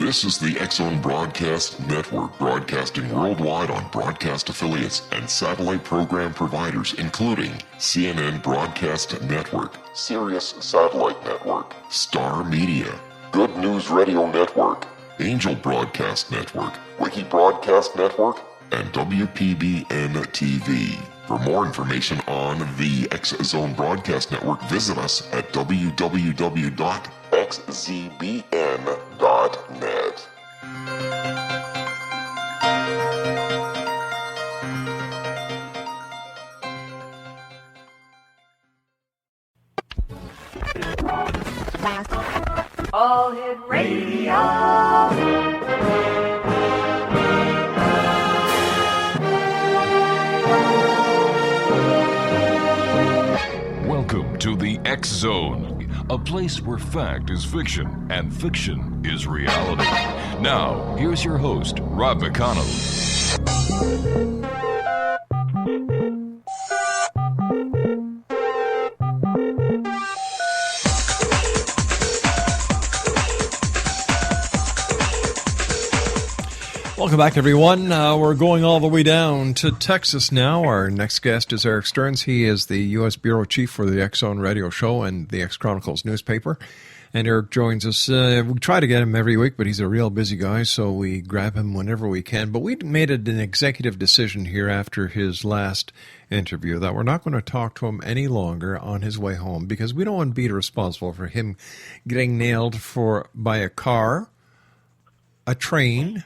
This is the X-Zone Broadcast Network, broadcasting worldwide on broadcast affiliates and satellite program providers, including CNN Broadcast Network, Sirius Satellite Network, Star Media, Good News Radio Network, Angel Broadcast Network, Wiki Broadcast Network, and WPBN TV. For more information on the X-Zone Broadcast Network, visit us at www.xzbn.net. All Hit Radio. Welcome to the X-Zone, a place where fact is fiction and fiction is reality. Now, here's your host, Rob McConnell. Welcome back, everyone. We're going all the way down to Texas now. Our next guest is Erik Stearns. He is the U.S. Bureau Chief for the X-Zone Radio Show and the X-Chronicles newspaper. And Erik joins us. We try to get him every week, but he's a real busy guy, so we grab him whenever we can. But we made an executive decision here after his last interview that we're not going to talk to him any longer on his way home because we don't want to be responsible for him getting nailed by a car, a train,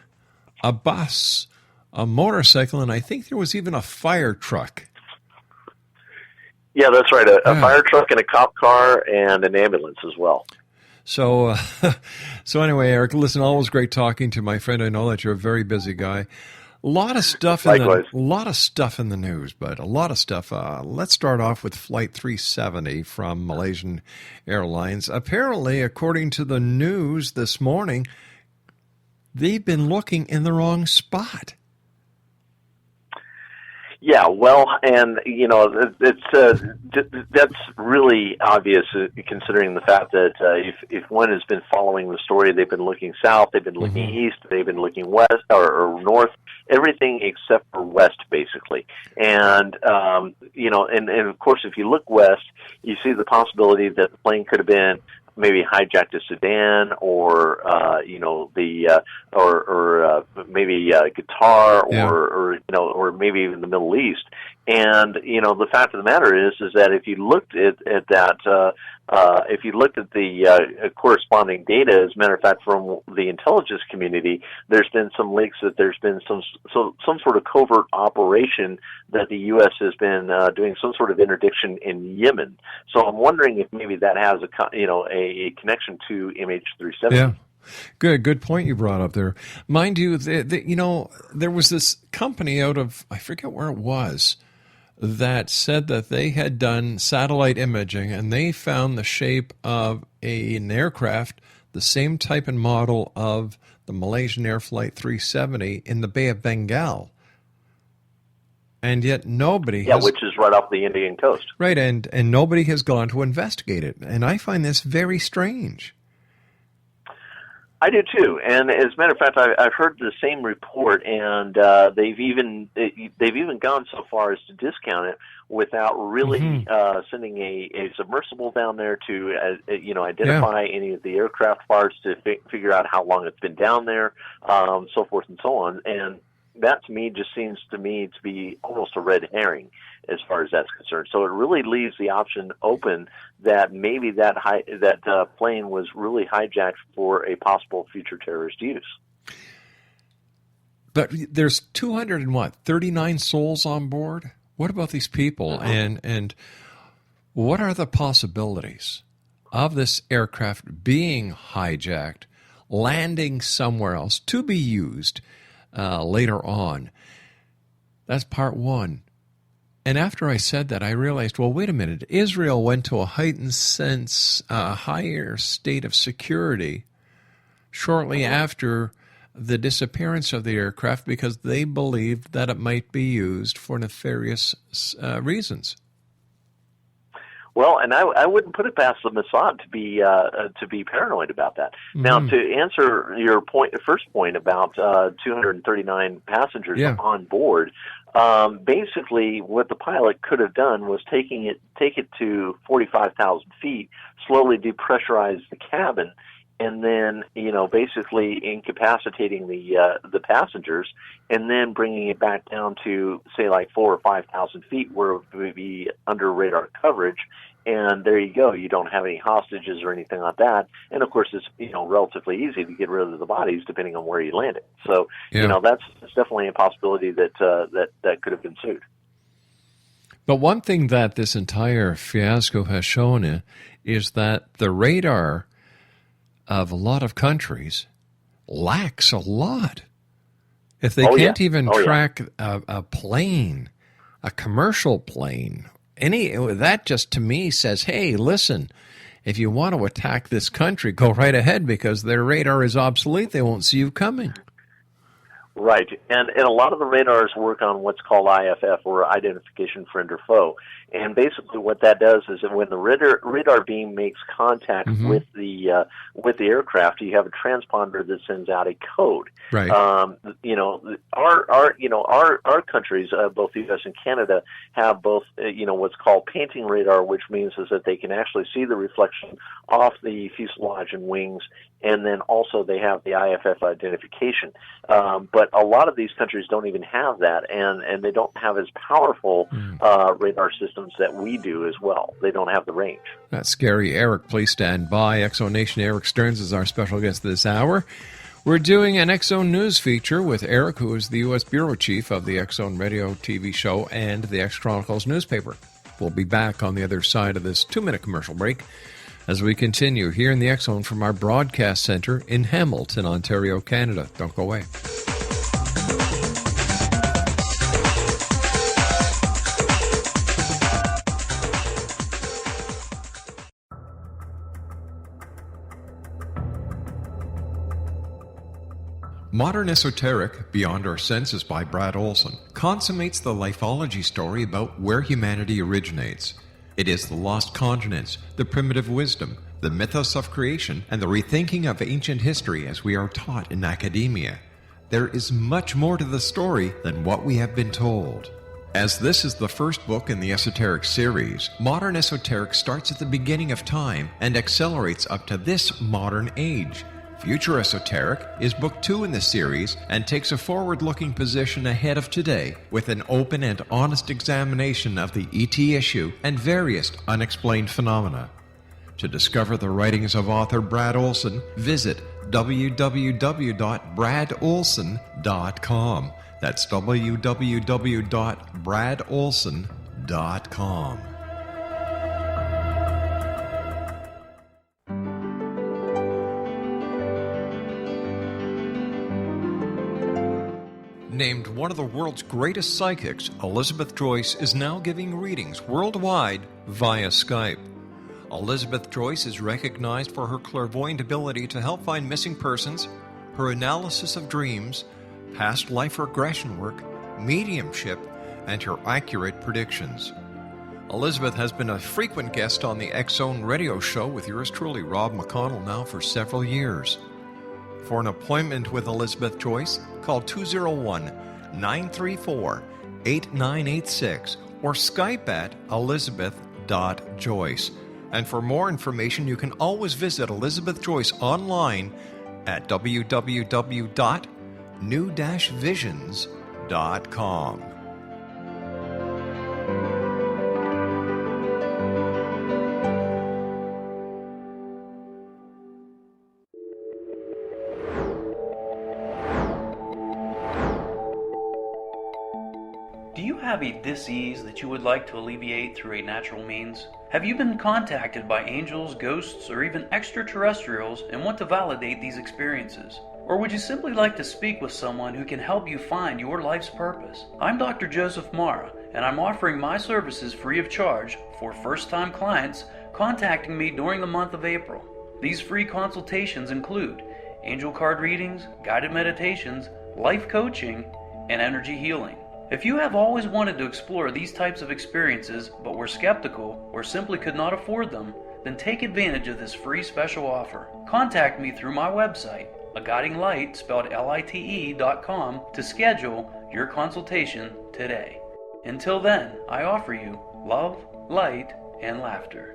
a bus, a motorcycle, and I think there was even a fire truck. Yeah, that's right. A fire truck and a cop car and an ambulance as well. So, so anyway, Erik, listen, always great talking to my friend. I know that you're a very busy guy. A lot of stuff in the news, but a lot of stuff. Let's start off with Flight 370 from Malaysian Airlines. Apparently, according to the news this morning, they've been looking in the wrong spot. Yeah, well, and that's really obvious considering the fact that if one has been following the story, they've been looking south, they've been looking east, they've been looking west or north, everything except for west, basically. And and of course, if you look west, you see the possibility that the plane could have been maybe hijacked to Sudan, or maybe Qatar, or maybe even the Middle East. And the fact of the matter is that if you looked at that, if you looked at the corresponding data, as a matter of fact, from the intelligence community, there's been some leaks that there's been some sort of covert operation that the U.S. has been doing some sort of interdiction in Yemen. So I'm wondering if maybe that has a connection to MH370. Yeah. Good point you brought up there. Mind you, there was this company out of, I forget where it was, that said that they had done satellite imaging and they found the shape of an aircraft, the same type and model of the Malaysian Air Flight 370 in the Bay of Bengal. And yet nobody which is right off the Indian coast. Right, and nobody has gone to investigate it. And I find this very strange. I do too, and as a matter of fact, I've heard the same report, and they've even gone so far as to discount it without really sending a submersible down there to identify any of the aircraft parts, to figure out how long it's been down there, so forth and so on. And that to me just seems to be almost a red herring as far as that's concerned. So it really leaves the option open that maybe that plane was really hijacked for a possible future terrorist use. But there's 39 souls on board. What about these people? And what are the possibilities of this aircraft being hijacked, landing somewhere else to be used later on? That's part one. And after I said that, I realized, well, wait a minute. Israel went to a heightened sense, a higher state of security shortly after the disappearance of the aircraft because they believed that it might be used for nefarious reasons. Well, and I wouldn't put it past the Mossad to be paranoid about that. Mm-hmm. Now, to answer your first point about 239 passengers on board, basically what the pilot could have done was take it to 45,000 feet, slowly depressurize the cabin, and then basically incapacitating the passengers, and then bringing it back down to say like 4,000 or 5,000 feet, where it would be under radar coverage. And there you go. You don't have any hostages or anything like that. And of course, it's relatively easy to get rid of the bodies depending on where you land it. So that's definitely a possibility that could have ensued. But one thing that this entire fiasco has shown is that the radar of a lot of countries lacks a lot. If they can't even track a plane, a commercial plane, that just to me says, hey, listen, if you want to attack this country, go right ahead, because their radar is obsolete. They won't see you coming. Right, and a lot of the radars work on what's called IFF, or identification friend or foe. And basically, what that does is that when the radar beam makes contact with the aircraft, you have a transponder that sends out a code. Right. Our countries, both the U.S. and Canada, have both what's called painting radar, which means is that they can actually see the reflection off the fuselage and wings, and then also they have the IFF identification. But a lot of these countries don't even have that, and they don't have as powerful radar systems that we do as well. They don't have the range. That's scary. Eric, please stand by. X-Zone Nation, Erik Stearns is our special guest this hour. We're doing an X-Zone News feature with Erik, who is the U.S. Bureau Chief of the X-Zone Radio TV show and the X-Chronicles newspaper. We'll be back on the other side of this 2-minute commercial break as we continue here in the X-Zone from our broadcast center in Hamilton, Ontario, Canada. Don't go away. Modern Esoteric, Beyond Our Senses by Brad Olson, consummates the lifology story about where humanity originates. It is the lost continents, the primitive wisdom, the mythos of creation, and the rethinking of ancient history as we are taught in academia. There is much more to the story than what we have been told. As this is the first book in the Esoteric series, Modern Esoteric starts at the beginning of time and accelerates up to this modern age. Future Esoteric is book 2 in the series and takes a forward-looking position ahead of today with an open and honest examination of the ET issue and various unexplained phenomena. To discover the writings of author Brad Olson, visit www.bradolson.com. That's www.bradolson.com. Named one of the world's greatest psychics, Elizabeth Joyce is now giving readings worldwide via Skype. Elizabeth Joyce is recognized for her clairvoyant ability to help find missing persons, her analysis of dreams, past life regression work, mediumship, and her accurate predictions. Elizabeth has been a frequent guest on the X-Zone radio show with yours truly, Rob McConnell, now for several years. For an appointment with Elizabeth Joyce, call 201-934-8986 or Skype at elizabeth.joyce. And for more information, you can always visit Elizabeth Joyce online at www.new-visions.com. Do you have a dis-ease that you would like to alleviate through a natural means? Have you been contacted by angels, ghosts, or even extraterrestrials and want to validate these experiences? Or would you simply like to speak with someone who can help you find your life's purpose? I'm Dr. Joseph Mara, and I'm offering my services free of charge for first-time clients contacting me during the month of April. These free consultations include angel card readings, guided meditations, life coaching, and energy healing. If you have always wanted to explore these types of experiences but were skeptical or simply could not afford them, then take advantage of this free special offer. Contact me through my website, aguidinglight, spelled LITE.com, to schedule your consultation today. Until then, I offer you love, light, and laughter.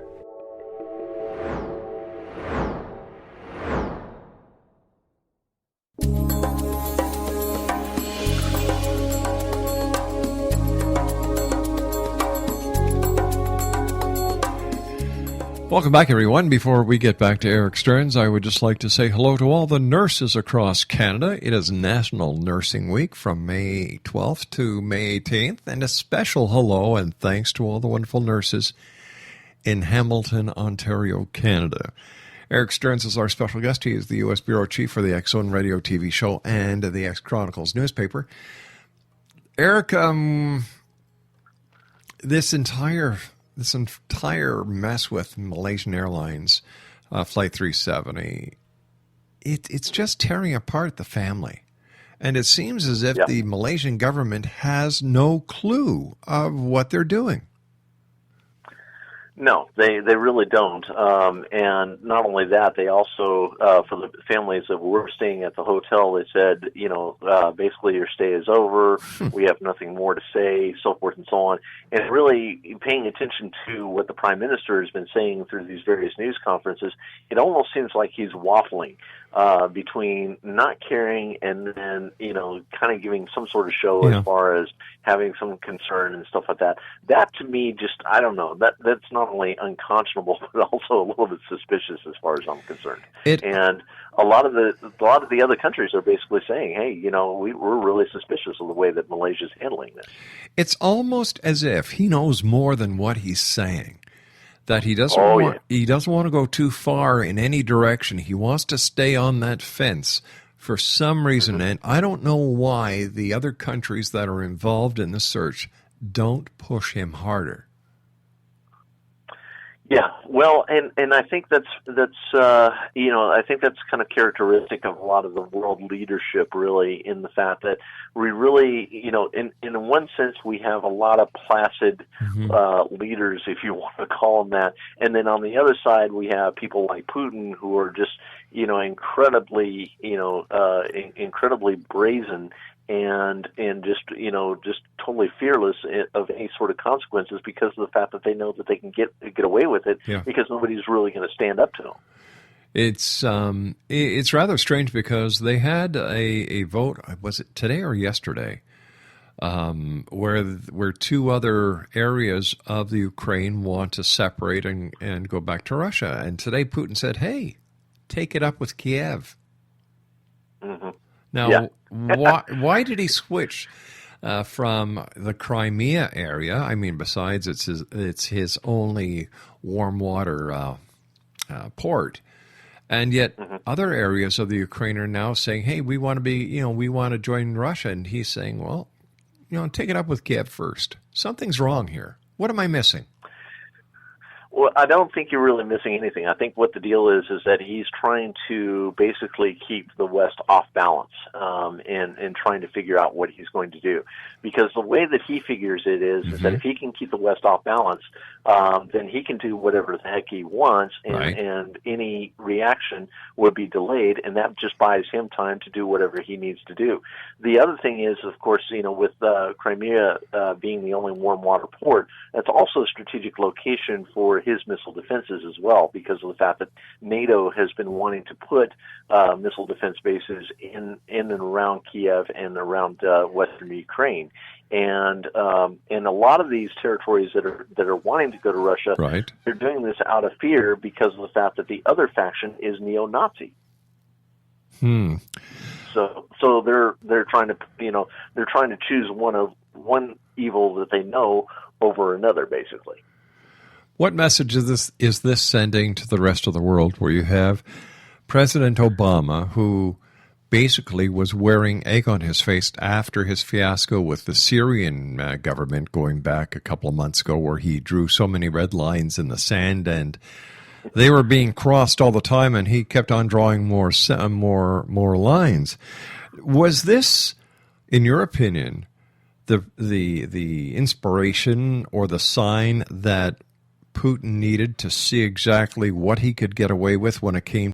Welcome back, everyone. Before we get back to Erik Stearns, I would just like to say hello to all the nurses across Canada. It is National Nursing Week from May 12th to May 18th, and a special hello and thanks to all the wonderful nurses in Hamilton, Ontario, Canada. Erik Stearns is our special guest. He is the U.S. Bureau Chief for the X Zone Radio TV show and the X Chronicles newspaper. Erik, this entire mess with Malaysian Airlines Flight 370, it's just tearing apart the family. And it seems as if the Malaysian government has no clue of what they're doing. No, they really don't. And not only that, they also, for the families that were staying at the hotel, they said, basically your stay is over. We have nothing more to say, so forth and so on. And really paying attention to what the Prime Minister has been saying through these various news conferences, it almost seems like he's waffling between not caring and then, kind of giving some sort of show as far as having some concern and stuff like that. That to me, just, I don't know, that's not only unconscionable, but also a little bit suspicious as far as I'm concerned. And a lot of the other countries are basically saying, hey, we're really suspicious of the way that Malaysia's handling this. It's almost as if he knows more than what he's saying. That he doesn't want to go too far in any direction. He wants to stay on that fence for some reason, and I don't know why the other countries that are involved in the search don't push him harder. Yeah, well, and I think that's I think that's kind of characteristic of a lot of the world leadership, really, in the fact that we really, in one sense, we have a lot of placid leaders, if you want to call them that, and then on the other side, we have people like Putin who are just, incredibly brazen. And just totally fearless of any sort of consequences because of the fact that they know that they can get away with it because nobody's really going to stand up to them. It's rather strange because they had a vote. Was it today or yesterday? Where two other areas of the Ukraine want to separate and go back to Russia. And today Putin said, "Hey, take it up with Kiev." Mm-hmm. Now, why did he switch from the Crimea area? I mean, besides it's his only warm water port, and yet other areas of the Ukraine are now saying, "Hey, we want to join Russia," and he's saying, "Well, take it up with Kiev first. Something's wrong here. What am I missing?" Well, I don't think you're really missing anything. I think what the deal is that he's trying to basically keep the West off balance and trying to figure out what he's going to do. Because the way that he figures it is that if he can keep the West off balance, then he can do whatever the heck he wants, and any reaction would be delayed, and that just buys him time to do whatever he needs to do. The other thing is, of course, with Crimea being the only warm water port, that's also a strategic location for his missile defenses as well, because of the fact that NATO has been wanting to put missile defense bases in and around Kiev and around western Ukraine. And a lot of these territories that are wanting to go to Russia, they're doing this out of fear because of the fact that the other faction is neo-Nazi. So they're trying to choose one evil that they know over another, basically. What message is this sending to the rest of the world, where you have President Obama, who basically was wearing egg on his face after his fiasco with the Syrian government going back a couple of months ago, where he drew so many red lines in the sand and they were being crossed all the time, and he kept on drawing more lines. Was this, in your opinion, the inspiration or the sign that Putin needed to see exactly what he could get away with when it came